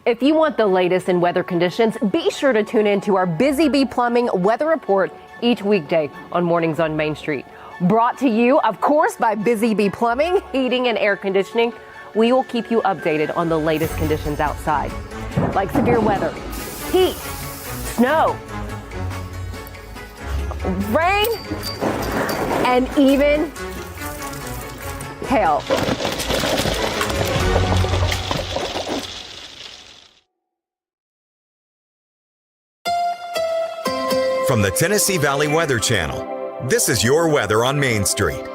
If you want the latest in weather conditions, be sure to tune in to our Busy Bee Plumbing weather report each weekday on Mornings on Main Street. Brought to you, of course, by Busy Bee Plumbing, Heating and Air Conditioning. We will keep you updated on the latest conditions outside, like severe weather, heat, snow, rain, and even hail. From the Tennessee Valley Weather Channel, this is your weather on Main Street.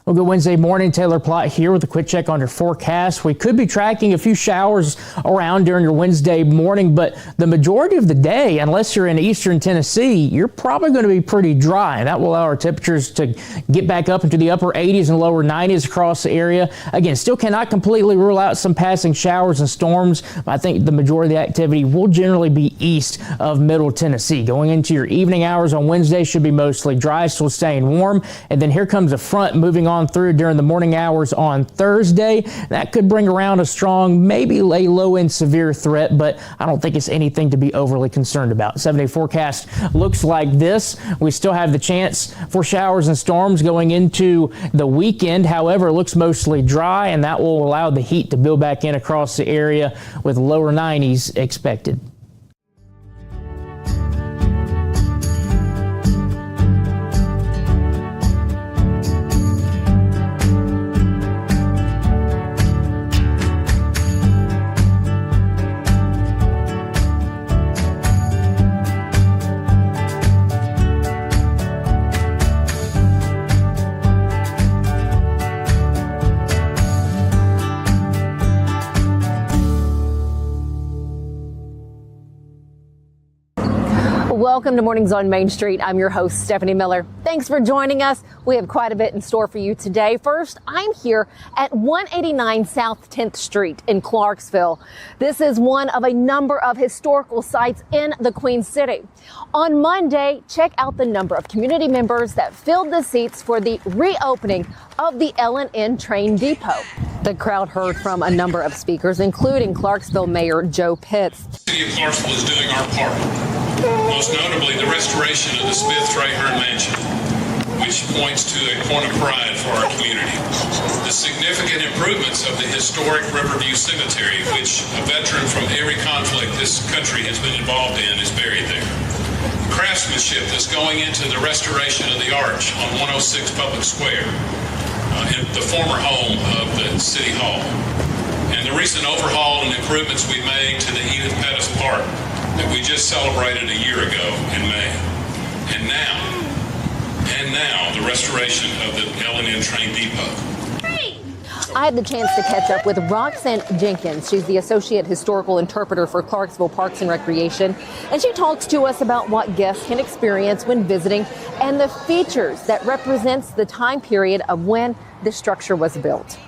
Well, good Wednesday morning. Taylor Plott here with a quick check on your forecast. We could be tracking a few showers around during your Wednesday morning, but the majority of the day, unless you're in eastern Tennessee, you're probably going to be pretty dry. And that will allow our temperatures to get back up into the upper 80s and lower 90s across the area. Again, still cannot completely rule out some passing showers and storms. But I think the majority of the activity will generally be east of Middle Tennessee. Going into your evening hours on Wednesday should be mostly dry, still staying warm. And then here comes a front moving on through during the morning hours on Thursday. That could bring around a strong, maybe a low-end severe threat, but I don't think it's anything to be overly concerned about. 7-day forecast looks like this. We still have the chance for showers and storms going into the weekend. However, it looks mostly dry, and that will allow the heat to build back in across the area with lower 90s expected. Welcome to Mornings on Main Street. I'm your host, Stefanie Miller. Thanks for joining us. We have quite a bit in store for you today. First, I'm here at 189 South 10th Street in Clarksville. This is one of a number of historical sites in the Queen City. On Monday, check out the number of community members that filled the seats for the reopening of the L&N Train Depot. The crowd heard from a number of speakers, including Clarksville Mayor Joe Pitts. The City of Clarksville is doing our part. Most notably, the restoration of the Smith-Traherne Mansion, which points to a point of pride for our community. The significant improvements of the historic Riverview Cemetery, which a veteran from every conflict this country has been involved in is buried there. Craftsmanship that's going into the restoration of the arch on 106 Public Square, in the former home of the City Hall. And the recent overhaul and improvements we made to the Edith Pettis Park that we just celebrated a year ago in May. And now, the restoration of the L&N Train Depot. I had the chance to catch up with Roxanne Jenkins. She's the Associate Historical Interpreter for Clarksville Parks and Recreation. And she talks to us about what guests can experience when visiting and the features that represents the time period of when this structure was built.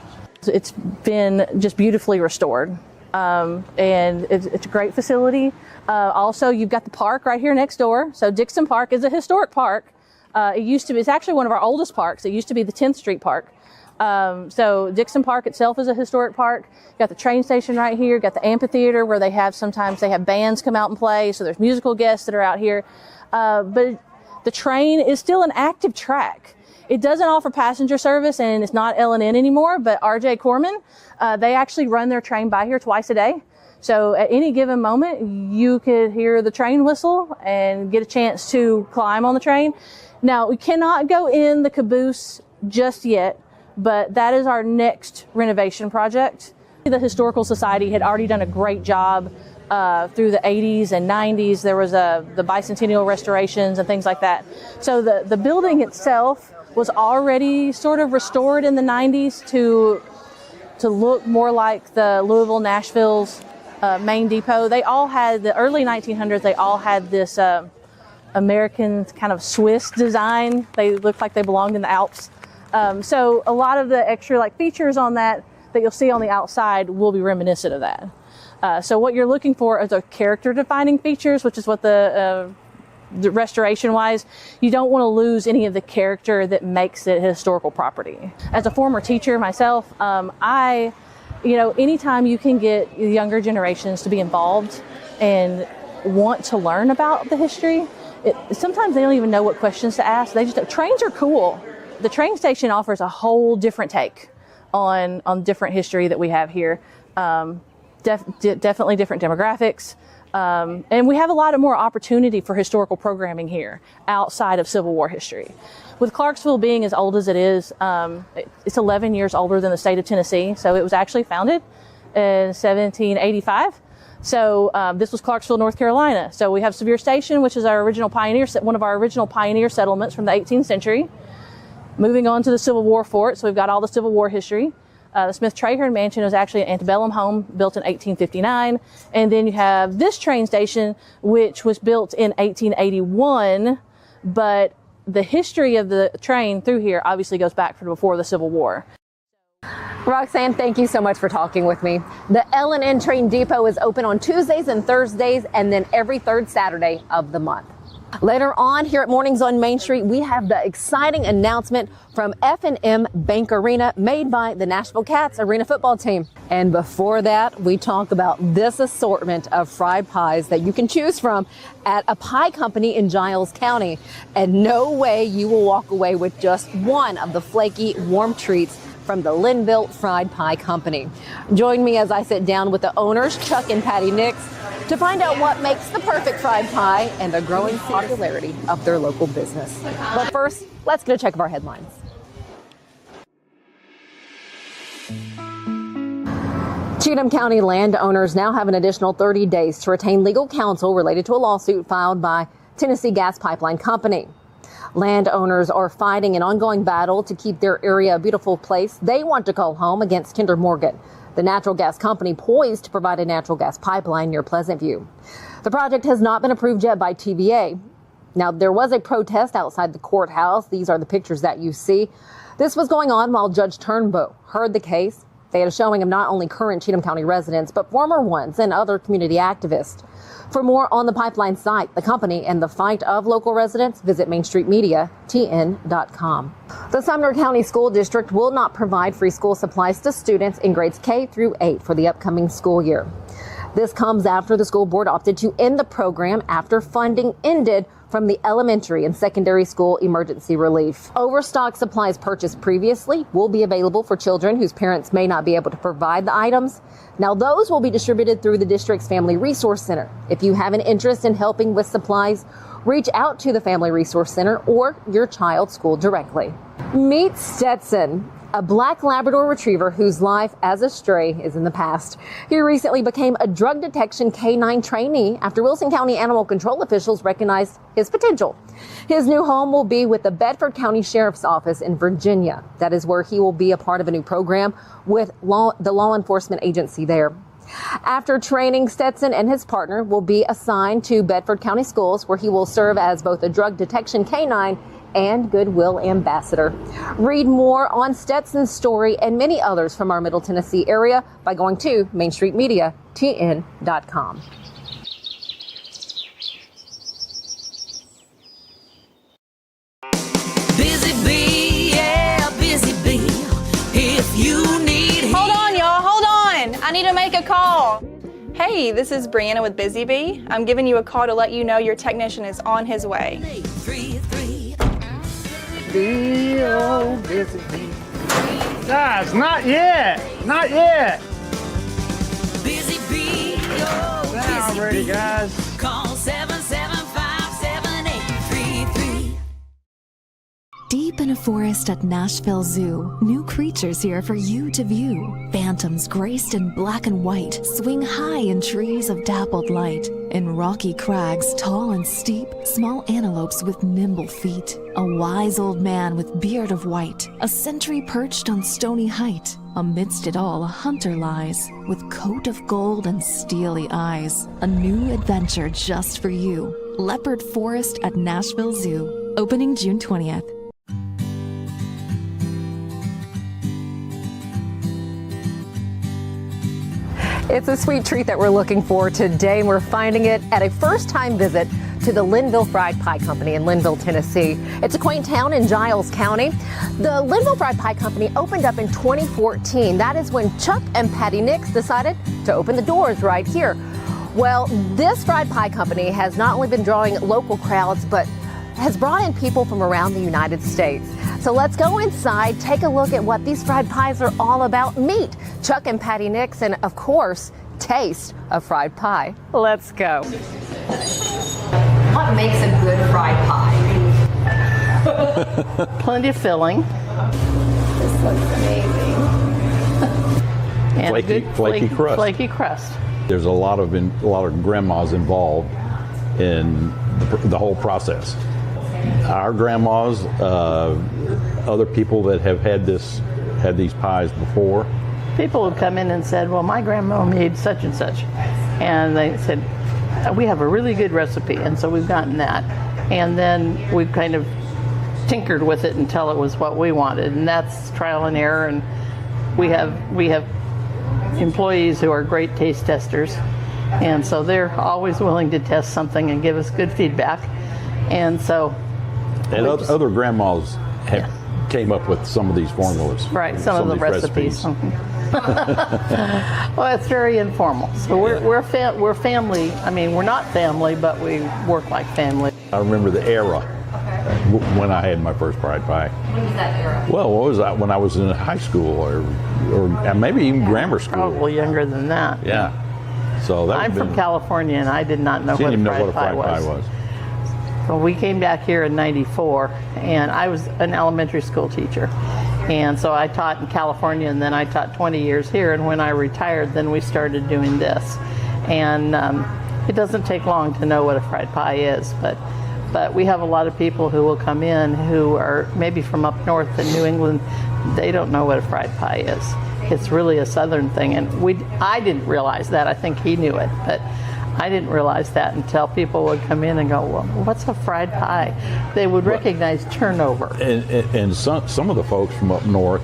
It's been just beautifully restored. And it's a great facility. Also, you've got the park right here next door. So Dixon Park is a historic park. It's actually one of our oldest parks. It used to be the 10th Street Park. So Dixon Park itself is a historic park. You got the train station right here. You got the amphitheater where sometimes they have bands come out and play. So there's musical guests that are out here. But the train is still an active track. It doesn't offer passenger service, and it's not L&N anymore, but R.J. Corman, they actually run their train by here twice a day. So at any given moment, you could hear the train whistle and get a chance to climb on the train. Now, we cannot go in the caboose just yet, but that is our next renovation project. The Historical Society had already done a great job through the 80s and 90s. There was the bicentennial restorations and things like that. So the building itself was already sort of restored in the 90s to look more like the Louisville, Nashville's main depot. They all had, the early 1900s, they all had this American kind of Swiss design. They looked like they belonged in the Alps. So a lot of the extra features on that you'll see on the outside will be reminiscent of that. So what you're looking for is a character defining features, which is what the restoration wise, you don't want to lose any of the character that makes it a historical property. As a former teacher myself, anytime you can get younger generations to be involved and want to learn about the history, sometimes they don't even know what questions to ask. Trains are cool. The train station offers a whole different take on different history that we have here. Definitely different demographics. And we have a lot of more opportunity for historical programming here outside of Civil War history. With Clarksville being as old as it is, it's 11 years older than the state of Tennessee. So it was actually founded in 1785. So this was Clarksville, North Carolina. So we have Sevier Station, which is one of our original pioneer settlements from the 18th century. Moving on to the Civil War fort. So we've got all the Civil War history. The Smith-Traherne Mansion was actually an antebellum home built in 1859. And then you have this train station, which was built in 1881. But the history of the train through here obviously goes back from before the Civil War. Roxanne, thank you so much for talking with me. The L&N Train Depot is open on Tuesdays and Thursdays, and then every third Saturday of the month. Later on here at Mornings on Main Street, we have the exciting announcement from F&M Bank Arena made by the Nashville Kats arena football team. And before that, we talk about this assortment of fried pies that you can choose from at a pie company in Giles County. And no way you will walk away with just one of the flaky, warm treats from the Lynnville Fried Pie Company. Join me as I sit down with the owners, Chuck and Patty Nix, to find out what makes the perfect fried pie and the growing popularity of their local business. But first, let's get a check of our headlines. Cheatham County landowners now have an additional 30 days to retain legal counsel related to a lawsuit filed by Tennessee Gas Pipeline Company. Landowners are fighting an ongoing battle to keep their area a beautiful place they want to call home against Kinder Morgan, the natural gas company poised to provide a natural gas pipeline near Pleasant View. The project has not been approved yet by TVA. Now, there was a protest outside the courthouse. These are the pictures that you see. This was going on while Judge Turnbow heard the case. They had a showing of not only current Cheatham County residents, but former ones and other community activists. For more on the pipeline site, the company, and the fight of local residents, visit mainstreetmediatn.com. The Sumner County School District will not provide free school supplies to students in grades K through 8 for the upcoming school year. This comes after the school board opted to end the program after funding ended from the elementary and secondary school emergency relief. Overstock supplies purchased previously will be available for children whose parents may not be able to provide the items. Now, those will be distributed through the district's Family Resource Center. If you have an interest in helping with supplies, reach out to the Family Resource Center or your child's school directly. Meet Stetson, a black Labrador retriever whose life as a stray is in the past. He recently became a drug detection canine trainee after Wilson County animal control officials recognized his potential. His new home will be with the Bedford County Sheriff's Office in Virginia. That is where he will be a part of a new program with the law enforcement agency there. After training, Stetson and his partner will be assigned to Bedford County Schools, where he will serve as both a drug detection canine and Goodwill ambassador. Read more on Stetson's story and many others from our Middle Tennessee area by going to mainstreetmediatn.com. Busy bee, yeah, busy bee. If you need Hold on, y'all, hold on. I need to make a call. Hey, this is Brianna with Busy Bee. I'm giving you a call to let you know your technician is on his way. 833. Busy bee. Guys, not yet. Not yet. Busy bee, oh, Not busy ready, bee. guys. Call 775-7833. Deep in a forest at Nashville Zoo, new creatures here for you to view. Phantoms graced in black and white swing high in trees of dappled light. In rocky crags, tall and steep, small antelopes with nimble feet. A wise old man with beard of white, a sentry perched on stony height. Amidst it all, a hunter lies, with coat of gold and steely eyes. A new adventure just for you. Leopard Forest at Nashville Zoo, opening June 20th. It's a sweet treat that we're looking for today, and we're finding it at a first-time visit to the Lynnville Fried Pie Company in Lynnville, Tennessee. It's a quaint town in Giles County. The Lynnville Fried Pie Company opened up in 2014. That is when Chuck and Patty Nix decided to open the doors right here. Well, this fried pie company has not only been drawing local crowds, but has brought in people from around the United States. So let's go inside, take a look at what these fried pies are all about. Meet Chuck and Patty Nix, and of course, taste a fried pie. Let's go. What makes a good fried pie? Plenty of filling. This looks amazing. And flaky crust. Flaky crust. There's a lot of grandmas involved in the whole process. Our grandmas, other people that have had these pies before. People have come in and said, well, my grandma made such and such. And they said, we have a really good recipe. And so we've gotten that. And then we've kind of tinkered with it until it was what we wanted. And that's trial and error. And we have employees who are great taste testers. And so they're always willing to test something and give us good feedback. And so... And other grandmas came up with some of these formulas. Right, some of the recipes. Well, it's very informal. So we're family. I mean, we're not family, but we work like family. I remember the era when I had my first fried pie. When was that era? Well, what was that? When I was in high school or maybe even grammar school. Probably younger than that. Yeah. So I'm from California, and I did not know what a fried pie was. Well, we came back here in '94, and I was an elementary school teacher. And so I taught in California, and then I taught 20 years here. And when I retired, then we started doing this. And it doesn't take long to know what a fried pie is, but we have a lot of people who will come in who are maybe from up north in New England. They don't know what a fried pie is. It's really a southern thing, and I didn't realize that. I think he knew it, but I didn't realize that until people would come in and go, well, what's a fried pie? They would recognize turnover. And some of the folks from up north,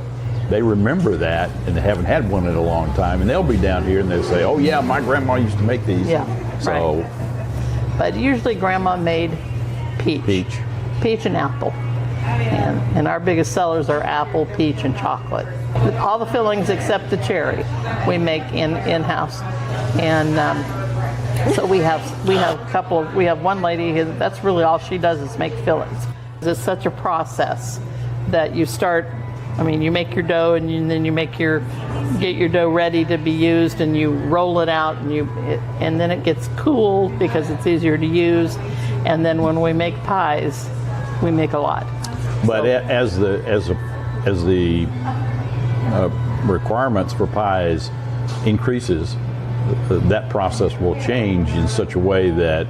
they remember that, and they haven't had one in a long time, and they'll be down here and they'll say, oh yeah, my grandma used to make these. Yeah, so, right. But usually grandma made peach and apple. And our biggest sellers are apple, peach, and chocolate. All the fillings except the cherry we make in-house. And so we have one lady who, that's really all she does is make fillings. It's such a process that you start, you make your dough, and then you get your dough ready to be used, and you roll it out, and then it gets cool because it's easier to use. And then when we make pies, we make a lot. But as the requirements for pies increases, that process will change in such a way that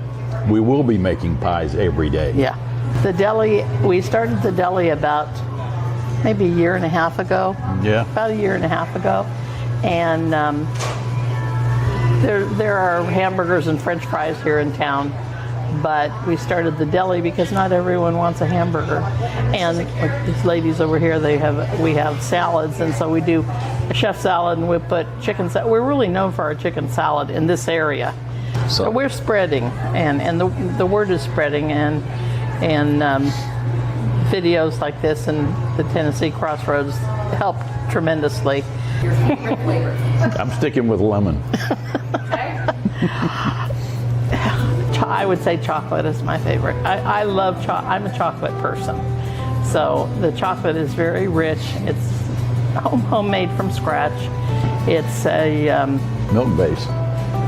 we will be making pies every day. Yeah. The deli, we started the deli about maybe a year and a half ago. Yeah. About a year and a half ago. And there are hamburgers and French fries here in town. But we started the deli because not everyone wants a hamburger. And like these ladies over here, we have salads, and so we do a chef salad, and we put chicken salad. We're really known for our chicken salad in this area. So we're spreading, and the word is spreading, and videos like this and the Tennessee Crossroads help tremendously. Your favorite flavor? I'm sticking with lemon. I would say chocolate is my favorite. I love chocolate. I'm a chocolate person. So the chocolate is very rich. It's homemade from scratch. It's a milk base.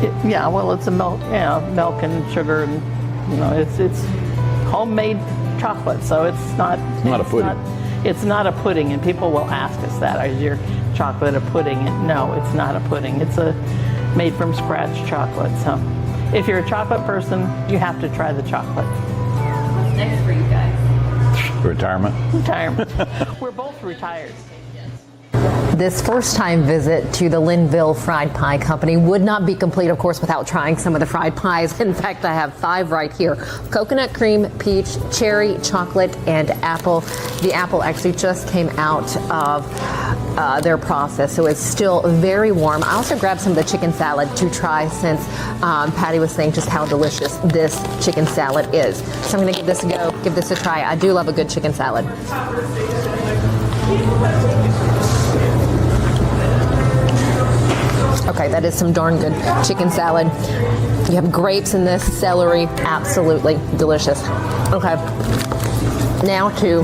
It's a milk, milk and sugar, and it's homemade chocolate. So it's not a pudding. It's not a pudding, and people will ask us that. Is your chocolate a pudding? No, it's not a pudding. It's a made from scratch chocolate. So if you're a chocolate person, you have to try the chocolate. What's next for you guys? Retirement. We're both retired. This first-time visit to the Lynnville Fried Pie Company would not be complete, of course, without trying some of the fried pies. In fact, I have 5 right here. Coconut cream, peach, cherry, chocolate, and apple. The apple actually just came out of their process, so it's still very warm. I also grabbed some of the chicken salad to try since Patty was saying just how delicious this chicken salad is. So I'm going to give this a go, give this a try. I do love a good chicken salad. Okay, that is some darn good chicken salad. You have grapes in this, celery, absolutely delicious. Okay, now to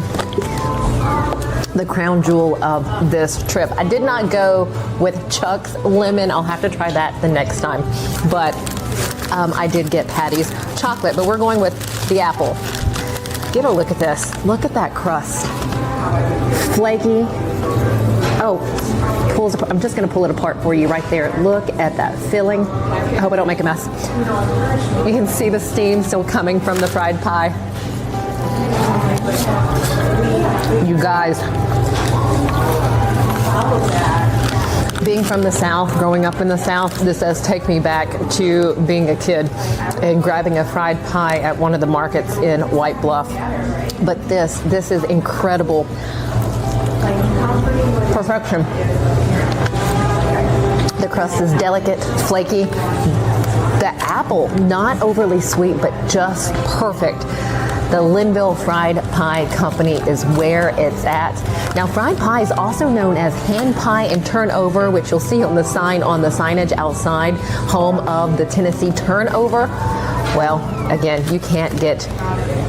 the crown jewel of this trip. I did not go with Chuck's lemon. I'll have to try that the next time. But I did get Patty's chocolate, but we're going with the apple. Give a look at this. Look at that crust. Flaky. Oh, pulls apart. I'm just going to pull it apart for you right there. Look at that filling. I hope I don't make a mess. You can see the steam still coming from the fried pie. You guys, being from the South, growing up in the South, this does take me back to being a kid and grabbing a fried pie at one of the markets in White Bluff. But this is incredible. Perfection. The crust is delicate, flaky. The apple, not overly sweet, but just perfect. The Lynnville Fried Pie Company is where it's at. Now, fried pie is also known as hand pie and turnover, which you'll see on the sign on the signage outside, home of the Tennessee turnover. Well, again, you can't get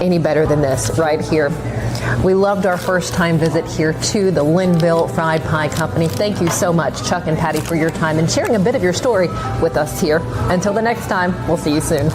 any better than this right here. We loved our first time visit here to the Lynnville Fried Pie Company. Thank you so much, Chuck and Patty, for your time and sharing a bit of your story with us here. Until the next time, we'll see you soon.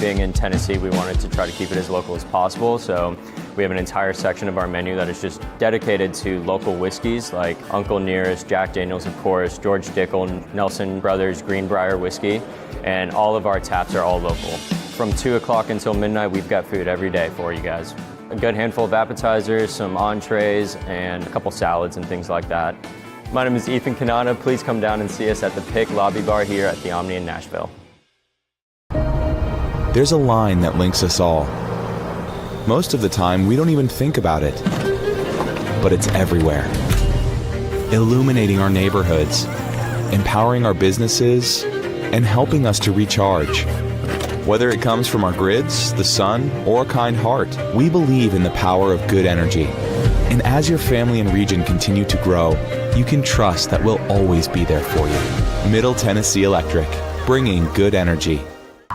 Being in Tennessee, we wanted to try to keep it as local as possible, so we have an entire section of our menu that is just dedicated to local whiskeys like Uncle Nearest, Jack Daniels, of course, George Dickel, Nelson Brothers, Greenbrier whiskey, and all of our taps are all local. From 2 o'clock until midnight, we've got food every day for you guys. A good handful of appetizers, some entrees, and a couple salads and things like that. My name is Ethan Kanana. Please come down and see us at the Pick Lobby Bar here at the Omni in Nashville. There's a line that links us all. Most of the time, we don't even think about it. But it's everywhere. Illuminating our neighborhoods, empowering our businesses, and helping us to recharge. Whether it comes from our grids, the sun, or a kind heart, we believe in the power of good energy. And as your family and region continue to grow, you can trust that we'll always be there for you. Middle Tennessee Electric, bringing good energy.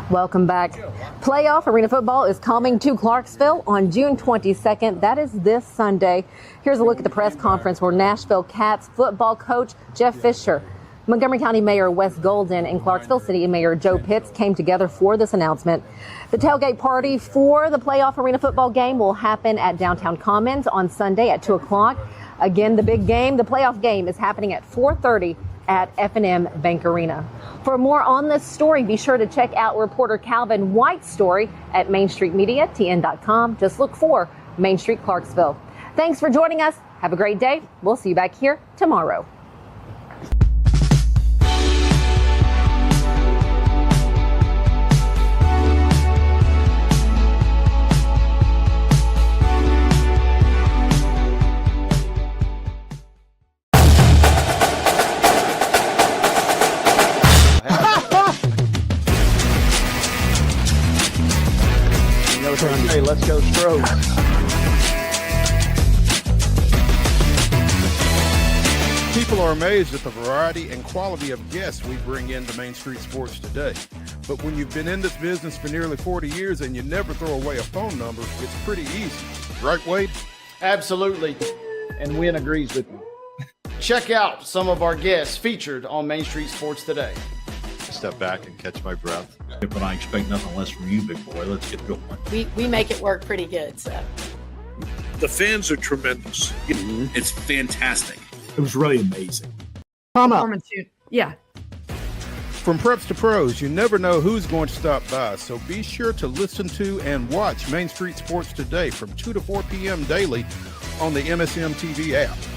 Welcome back. Playoff Arena Football is coming to Clarksville on June 22nd. That is this Sunday. Here's a look at the press conference where Nashville Kats football coach Jeff Fisher, Montgomery County Mayor Wes Golden, and Clarksville City Mayor Joe Pitts came together for this announcement. The tailgate party for the Playoff Arena Football game will happen at Downtown Commons on Sunday at 2 o'clock. Again, the big game, the playoff game, is happening at 4:30 at F&M Bank Arena. For more on this story, be sure to check out reporter Calvin White's story at MainStreetMediaTN.com. Just look for Main Street Clarksville. Thanks for joining us. Have a great day. We'll see you back here tomorrow. Hey, let's go Stros. People are amazed at the variety and quality of guests we bring into Main Street Sports today. But when you've been in this business for nearly 40 years and you never throw away a phone number, it's pretty easy. Right, Wade? Absolutely. And Wynn agrees with me. Check out some of our guests featured on Main Street Sports today. Step back and catch my breath. But I expect nothing less from you, big boy. Let's get going. We make it work pretty good. So the fans are tremendous. It's fantastic. It was really amazing. Performance shoot. Yeah. From preps to pros, you never know who's going to stop by, so be sure to listen to and watch Main Street Sports Today from 2 to 4 p.m. daily on the MSM TV app.